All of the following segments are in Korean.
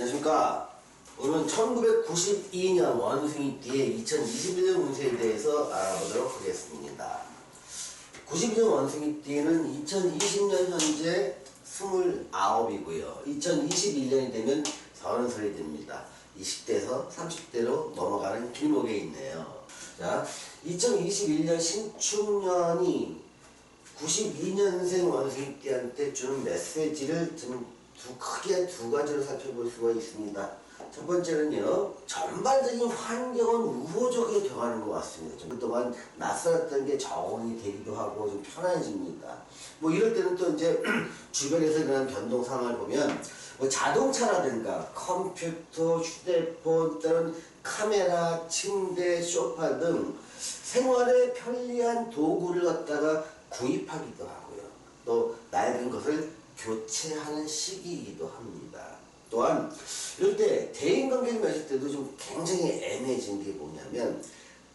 안녕하십니까. 오늘은 1992년 원숭이 띠의 2021년 운세에 대해서 알아보도록 하겠습니다. 92년 원숭이 띠는 2020년 현재 29이고요. 2021년이 되면 30살이 됩니다. 20대에서 30대로 넘어가는 길목에 있네요. 자, 2021년 신축년이 92년생 원숭이 띠한테 주는 메시지를 크게 두 가지로 살펴볼 수가 있습니다. 첫 번째는요, 전반적인 환경은 우호적이 되어가는 것 같습니다. 좀 그동안 낯설었던 게 적응이 되기도 하고 좀 편해집니다. 뭐 이럴 때는 또 이제 주변에서 일어나는 변동 상황을 보면 뭐 자동차라든가 컴퓨터, 휴대폰, 또는 카메라, 침대, 소파 등 생활에 편리한 도구를 갖다가 구입하기도 하고요. 또 낡은 것을 교체하는 시기이기도 합니다. 또한 이럴 때 대인관계를 맺을 때도 좀 굉장히 애매해진 게 뭐냐면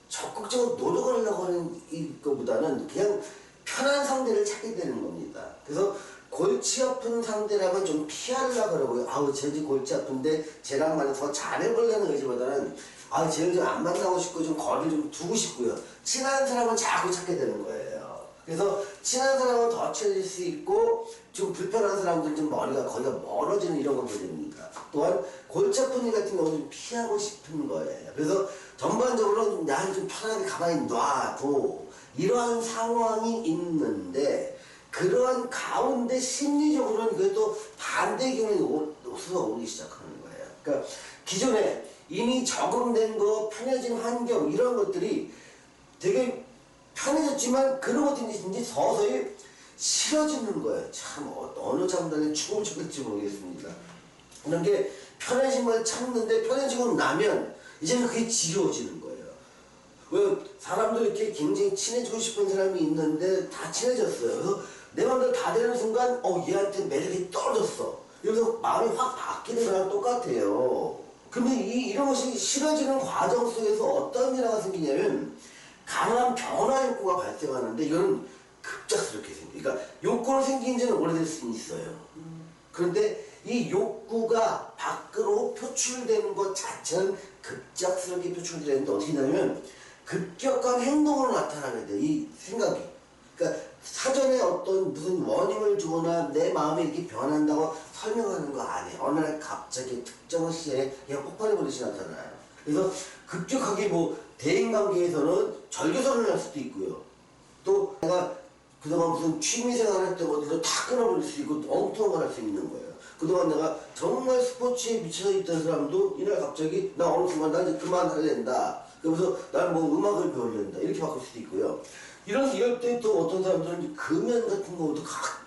적극적으로 노력을 하려고 하는 이거보다는 그냥 편한 상대를 찾게 되는 겁니다. 그래서 골치 아픈 상대라면 좀 피하려고 그러고요. 아우 쟤지 골치 아픈데 쟤랑 만나서 더 잘해보려는 의지보다는 아 쟤를 좀 안 만나고 싶고 좀 거리를 좀 두고 싶고요. 친한 사람은 자꾸 찾게 되는 거예요. 그래서 친한 사람은 더 친해질 수 있고 좀 불편한 사람들은 좀 머리가 거리가 멀어지는 이런 것도 됩니다. 또한 골치 아픈 일 같은 경우는 좀 피하고 싶은 거예요. 그래서 전반적으로 나를 좀 편하게 가만히 놔둬 이러한 상황이 있는데 그러한 가운데 심리적으로는 그래도 반대의 경우에 솟아오르기 시작하는 거예요. 그러니까 기존에 이미 적응된 거 편해진 환경 이런 것들이 되게 편해졌지만 그런 것들이 이제 서서히 싫어지는 거예요. 참 어느 장단에 죽음을 쳤을지 모르겠습니다. 그런 게 편해진 걸 참는데 편해지고 나면 이제는 그게 지겨워지는 거예요. 왜 사람들 이렇게 굉장히 친해지고 싶은 사람이 있는데 다 친해졌어요. 그래서 내 맘대로 다 되는 순간 얘한테 매력이 떨어졌어. 그래서 마음이 확 바뀌는 거랑 똑같아요. 근데 이런 것이 싫어지는 과정 속에서 어떤 일화가 생기냐면 강한 변화 욕구가 발생하는데 이건 급작스럽게 생겨요. 그러니까 욕구는 생긴 지는 오래될 수는 있어요. 그런데 이 욕구가 밖으로 표출되는 것 자체는 급작스럽게 표출되는데 어떻게 되냐면 급격한 행동으로 나타나게 돼, 이 생각이. 그러니까 사전에 어떤 무슨 원인을 주거나 내 마음이 이렇게 변한다고 설명하는 거 아니에요. 어느 날 갑자기 특정한 시간에 그냥 폭발해버리시 나타나요. 그래서 급격하게 뭐 대인관계에서는 절교선을 할 수도 있고요. 또 내가 그동안 무슨 취미생활 했던 것들도 다 끊어버릴 수 있고 엉뚱한 할 수 있는 거예요. 그동안 내가 정말 스포츠에 미쳐 있던 사람도 이날 갑자기 나 어느 순간 나 이제 그만할랜다. 그러면서 나는 뭐 음악을 배우려다 이렇게 바꿀 수도 있고요. 이럴 때 또 어떤 사람들은 금연 같은 경우도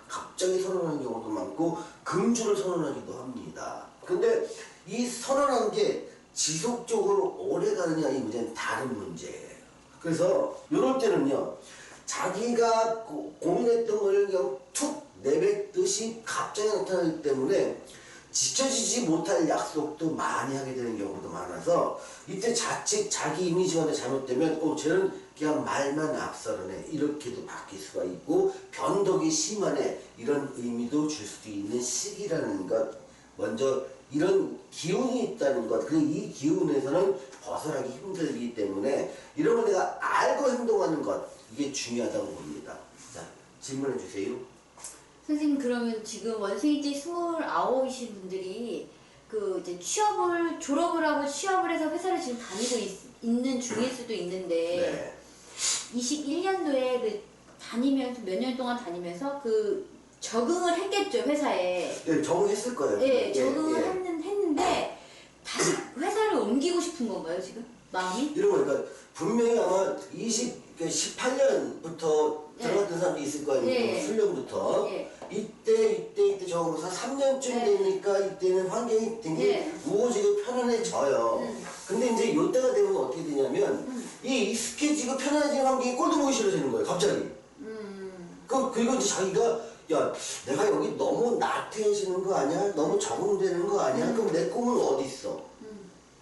갑자기 선언하는 경우도 많고 금주를 선언하기도 합니다. 근데 이 선언한 게 지속적으로 오래 가느냐 이 문제는 다른 문제예요. 그래서 이럴 때는요, 자기가 고민했던 걸 그냥 툭 내뱉듯이 갑자기 나타나기 때문에 지켜지지 못할 약속도 많이 하게 되는 경우도 많아서 이때 자칫 자기 이미지가 잘못되면 쟤는 그냥 말만 앞서르네 이렇게도 바뀔 수가 있고 변덕이 심하네 이런 의미도 줄 수도 있는 시기라는 것, 먼저 이런 기운이 있다는 것, 그리고 이 기운에서는 벗어나기 힘들기 때문에 이런 걸 내가 알고 행동하는 것, 이게 중요하다고 봅니다. 자, 질문해 주세요. 선생님, 그러면 지금 원숭이띠 29이신 분들이 이제 졸업을 하고 취업을 해서 회사를 지금 다니고 있는 중일 수도 있는데, 네. 21년도에 다니면서, 몇 년 동안 다니면서 적응을 했겠죠, 회사에. 네, 적응했을 거예요. 네, 적응을 했는데, 다시 회사를 옮기고 싶은 건가요, 지금? 마음이? 이런 거니까, 분명히 아마 18년부터 들어갔던 사람도 있을 거 아닙니까? 훈련부터. 이때 적응해서 3년쯤 되니까 이때는 환경이 굉장히 우호지고 편안해져요. 근데 이제 이때가 되면 어떻게 되냐면, 이 익숙해지고 편안해지는 환경이 꼴도 보기 싫어지는 거예요, 갑자기. 그리고 이제 자기가 야, 내가 여기 너무 나태해지는 거 아니야? 너무 적응되는 거 아니야? 그럼 내 꿈은 어디 있어?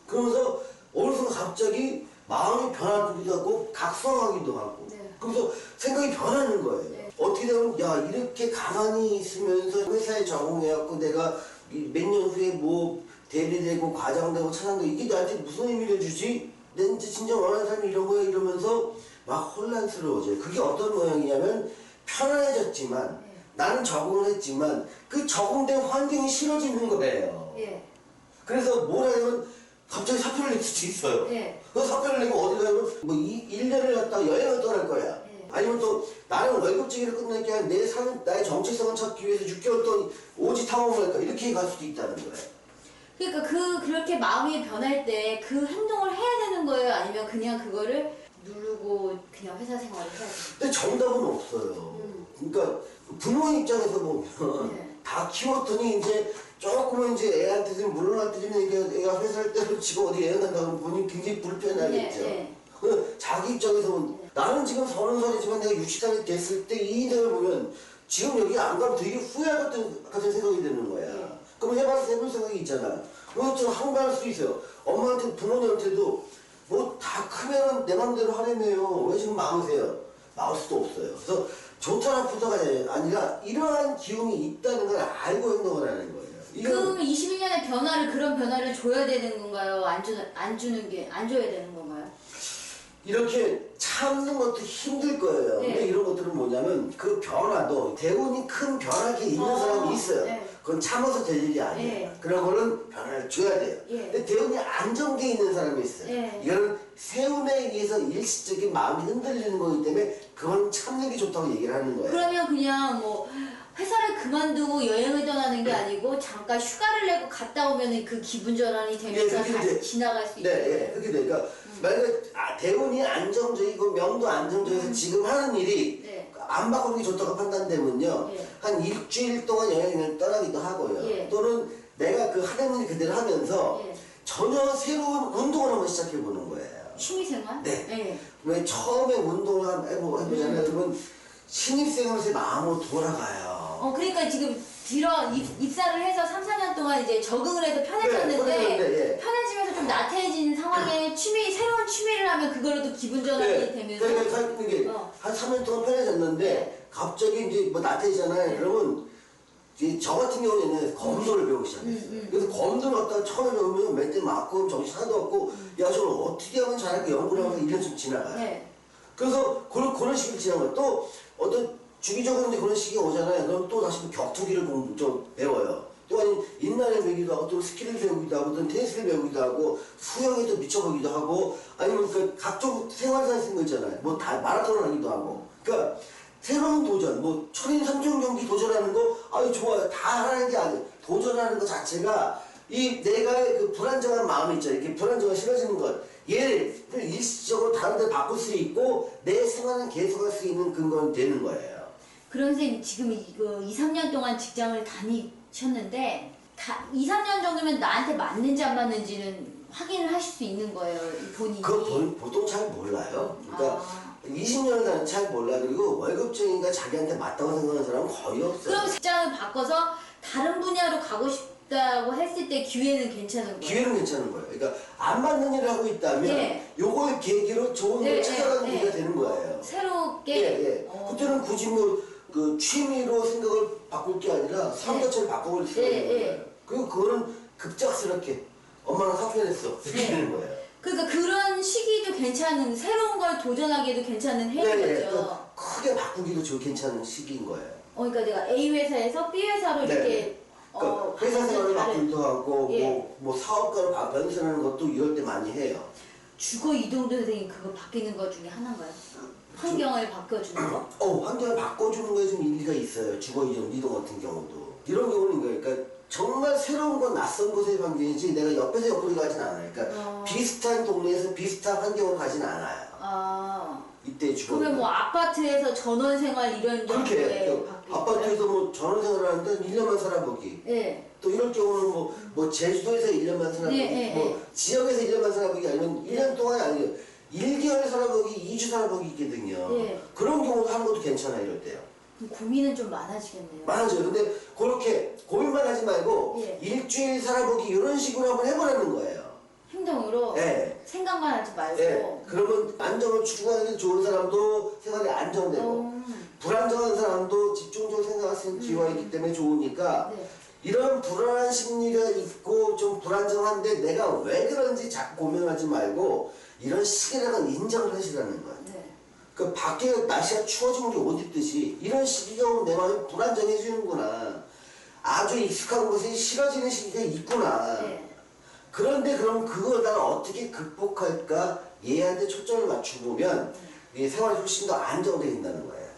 그러면서 어느 순간 갑자기 마음이 변하기도 하고 각성하기도 하고 그래서 생각이 변하는 거예요. 어떻게 되면 야 이렇게 가만히 있으면서 회사에 적응해갖고 내가 몇 년 후에 뭐 대리되고 과장되고 차장되고 이게 나한테 무슨 의미를 주지? 내 이제 진짜 원하는 사람이 이런 거야 이러면서 막 혼란스러워져요. 그게 어떤 모양이냐면 편안해졌지만 나는 적응을 했지만 그 적응된 환경이 싫어지는 거예요. 예. 그래서 뭘 하면 갑자기 사표를 낼 수도 있어요. 예. 그 사표를 내고 어디 가면 뭐 1년을 갔다가 여행을 떠날 거야. 예. 아니면 또 나는 월급쟁이를 끝낼 게 아니라 나의 정체성을 찾기 위해서 6개월 동안 오지 탐험을 할까 이렇게 갈 수도 있다는 거예요. 그러니까 그렇게 마음이 변할 때 그 행동을 해야 되는 거예요? 아니면 그냥 그거를 누르고 그냥 회사 생활을 해야 돼요? 근데 정답은 없어요. 그러니까 부모 입장에서 보면 네. 다 키웠더니 이제 조금은 이제 애한테 좀 물러날 때 되면 애가 회사를 때려치고 어디 여행 간다 그러면 본인이 굉장히 불편하겠죠. 네, 자기 입장에서 보면 나는 지금 30살이지만 내가 60살이 됐을 때 이 인생을 보면 지금 여기 안 가면 되게 후회할 같은 생각이 드는 거야. 네. 그럼 해볼 생각이 있잖아. 그건 좀 항변할 수도 있어요. 엄마한테 부모님한테도 뭐 다 크면은 내 맘대로 하려며요. 왜 지금 마으세요? 마을 수도 없어요. 그래서 좋다 나쁘다가 아니라 이러한 기운이 있다는 걸 알고 행동을 하는 거예요. 그럼 21년의 그런 변화를 줘야 되는 건가요? 안 줘야 되는 건가요? 이렇게 참는 것도 힘들 거예요. 네. 근데 이런 것들은 뭐냐면 그 변화도 대운이 큰 변하게 있는 사람이 있어요. 네. 그건 참아서 될 일이 아니에요. 네. 그런 거는 변화를 줘야 돼요. 예. 근데 대운이 안정돼 있는 사람이 있어요. 네. 이거는 세운에 의해서 일시적인 마음이 흔들리는 거기 때문에 그건 참는 게 좋다고 얘기를 하는 거예요. 그러면 그냥 뭐 회사를 그만두고 여행을 떠나는 게 아니고 잠깐 휴가를 내고 갔다 오면은 그 기분 전환이 되면서 예, 그렇게 다시 돼. 지나갈 수 있는 네, 거예요. 예, 그렇게 되니까 만약에 대운이 안정적이고 명도 안정적이어서 지금 하는 일이 네. 안 바꾸는 게 좋다고 판단되면요. 예. 한 일주일 동안 여행을 떠나기도 하고요. 예. 또는 내가 그 하는 일 그대로 하면서 예. 전혀 새로운 운동을 한번 시작해 보는 거예요. 취미생활? 네. 예. 왜 처음에 운동을 해보잖아요. 그러면 신입생으로서의 마음으로 돌아가요. 그러니까 지금 입사를 해서 3, 4년 동안 이제 적응을 해서 편해졌는데 예. 편해지면서 좀 나태해진 상황에 새로운 취미를 하면 그걸로 또 기분 전환이 되면서 그러니까 사는 게 한 3년 동안 편해졌는데 네. 갑자기 이제 뭐 나태해지잖아요. 그러면 이제 저 같은 경우에는 검도를 배우기 시작했어요. 그래서 검도를 갖다가 처음에 배우면 몇 대 맞고 정신 하나도 없고 야 저걸 어떻게 하면 잘할까 연구를 하면서 1년쯤 지나가요. 네. 그래서 그런 식으로 지나가요. 또 어떤 주기적으로 이제 그런 시기가 오잖아요. 그럼 또 다시 격투기를 좀 배워요. 또 아니 인라인을 배우기도 하고 또 스키를 배우기도 하고 또 테니스를 배우기도 하고 수영에도 미쳐보기도 하고 아니면 그 각종 생활상 쓰는 거 있잖아요. 뭐 다 마라톤을 하기도 하고. 그러니까 새로운 도전, 뭐 철인 3종 경기 도전하는 거 아유 좋아요. 다 하는 게 아니에요. 도전하는 거 자체가 이 내가의 그 불안정한 마음이 있잖아요. 이렇게 불안정한 싫어지는 것. 얘를 일시적으로 다른 데 바꿀 수 있고 내 생활은 계속할 수 있는 근거는 되는 거예요. 그런 선생님이 지금 이거 2, 3년 동안 직장을 다니셨는데 2, 3년 정도면 나한테 맞는지 안 맞는지는 확인을 하실 수 있는 거예요, 이 본인이. 그거 보통 잘 몰라요. 그러니까 20년을 다는 잘 몰라. 그리고 월급쟁이가 자기한테 맞다고 생각하는 사람은 거의 없어요. 그럼 직장을 바꿔서 다른 분야로 가고 싶다고 했을 때 기회는 괜찮은 거예요? 기회는 괜찮은 거예요. 그러니까 안 맞는 일을 하고 있다면 네. 요걸 계기로 좋은 걸 찾아가는 기회가 되는 거예요. 새롭게? 예. 그때는 굳이 뭐 그 취미로 생각을 바꿀 게 아니라 삶 자체를 바꿔버릴 수가 있는 거예요. 그리고 그거는 급작스럽게 엄마랑 사표냈어. 이렇게 되는 거예요. 그러니까 그런 시기도 괜찮은, 새로운 걸 도전하기도 괜찮은 해인 거죠. 크게 바꾸기도 괜찮은 시기인 거예요. 그러니까 내가 A 회사에서 B 회사로 이렇게 그러니까 회사 생활을 바꾸기도 하고 예. 뭐 사업가로 변신하는 것도 이럴 때 많이 해요. 주거 이동도 선생님 그거 바뀌는 것 중에 하나인가요? 환경을 바꿔주는 거? 환경을 바꿔주는 거에 좀 일리가 있어요. 주거 이동 같은 경우도. 이런 경우는 그러니까 정말 새로운 건 낯선 곳의 환경이지 내가 옆에서 옆구리 가진 않아요. 그러니까 비슷한 동네에서 비슷한 환경으로 가진 않아요. 이때 주거. 그러면 뭐 아파트에서 전원생활 이런 그렇게 정도에 아파트에서 뭐 전원생활을 하는데 1년만 살아보기. 네. 또 이럴 경우는 뭐 제주도에서 1년만 살아보기. 네. 지역에서 1년만 살아보기 아니면 1년 동안이 아니에요. 1개월 살아보기, 2주 살아보기 있거든요. 네. 그런 경우도 하는 것도 괜찮아요, 이럴 때요. 그럼 고민은 좀 많아지겠네요. 많아져요. 근데 그렇게 고민만 하지 말고 예. 일주일 살아보기 이런 식으로 한번 해보라는 거예요. 행동으로 네. 생각만 하지 말고. 네. 그러면 안정을 추구하는 게 좋은 사람도 생활이 안정되고 불안정한 사람도 집중적으로 생각할 수 있는 기회가 있기 때문에 좋으니까 네. 이런 불안한 심리가 있고 좀 불안정한데 내가 왜 그런지 자꾸 고민하지 말고 이런 시기라는 인정을 하시라는 거야. 네. 그 밖에 날씨가 추워지는 게 옷 입듯이 이런 시기가 오면 내 마음이 불안정해지는구나. 아주 익숙한 곳에 싫어지는 시기가 있구나. 네. 그런데 그럼 그거다가 어떻게 극복할까 얘한테 초점을 맞춰보면 이 생활이 훨씬 더 안정되어진다는 거예요.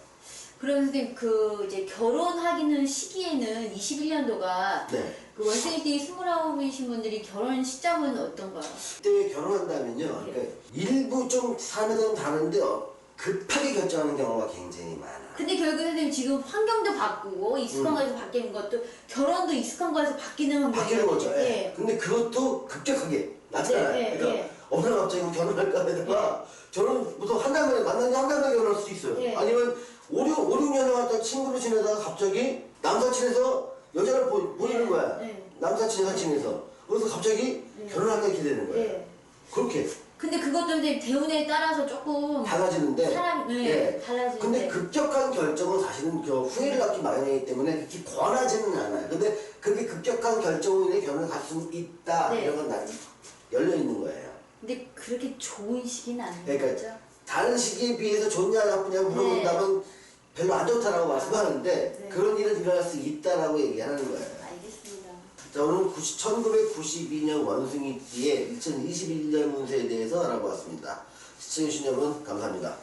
그럼 선생님 그 이제 결혼하기는 시기에는 21년도가 네. 그 원생이띠 29이신 분들이 결혼 시점은 어떤가요? 그때 결혼한다면요. 그러니까 일부 좀 사람에 따라 다른데 급하게 결정하는 경우가 굉장히 많아. 근데 결국 선생님 지금 환경도 바꾸고 익숙한 거에서 바뀌는 것도 결혼도 익숙한 거에서 바뀌는 환경이에요. 바뀌는 거죠. 예. 예. 근데 그것도 급격하게 나타나요. 네, 네, 그러니까 네. 어느 날 갑자기 결혼할까 하다가 저는 무슨 한 달 만에 만난 지 한 달 만에 결혼할 수도 있어요. 네. 아니면 5, 6년을 갖다 친구로 지내다가 갑자기 남사친에서 여자를 보이는 거야. 네. 남사친 여사친에서. 그래서 갑자기 결혼할까 이렇게 되는 거예요. 네. 그렇게 근데 그것도 선생님 대운에 따라서 조금 달라지는데 사람 예. 달라지는데 근데 급격한 결정은 사실은 그 후회를 낳기 마련이기 때문에 그렇게 권하지는 않아요. 근데 그게 급격한 결정으로 인해 결혼을 갈 수 있다. 네. 이런 건 난 열려 있는 거예요. 근데 그렇게 좋은 시기는 아닌 그러니까 거죠? 다른 시기에 비해서 좋냐 나쁘냐 물어본다면 별로 안 좋다라고 말씀하는데 네. 그런 일은 일어날 수 있다라고 얘기하는 거예요. 알겠습니다. 자, 오늘 1992년 원숭이띠의 2021년 운세에 대해서 알아보았습니다. 시청해주신 여러분 감사합니다.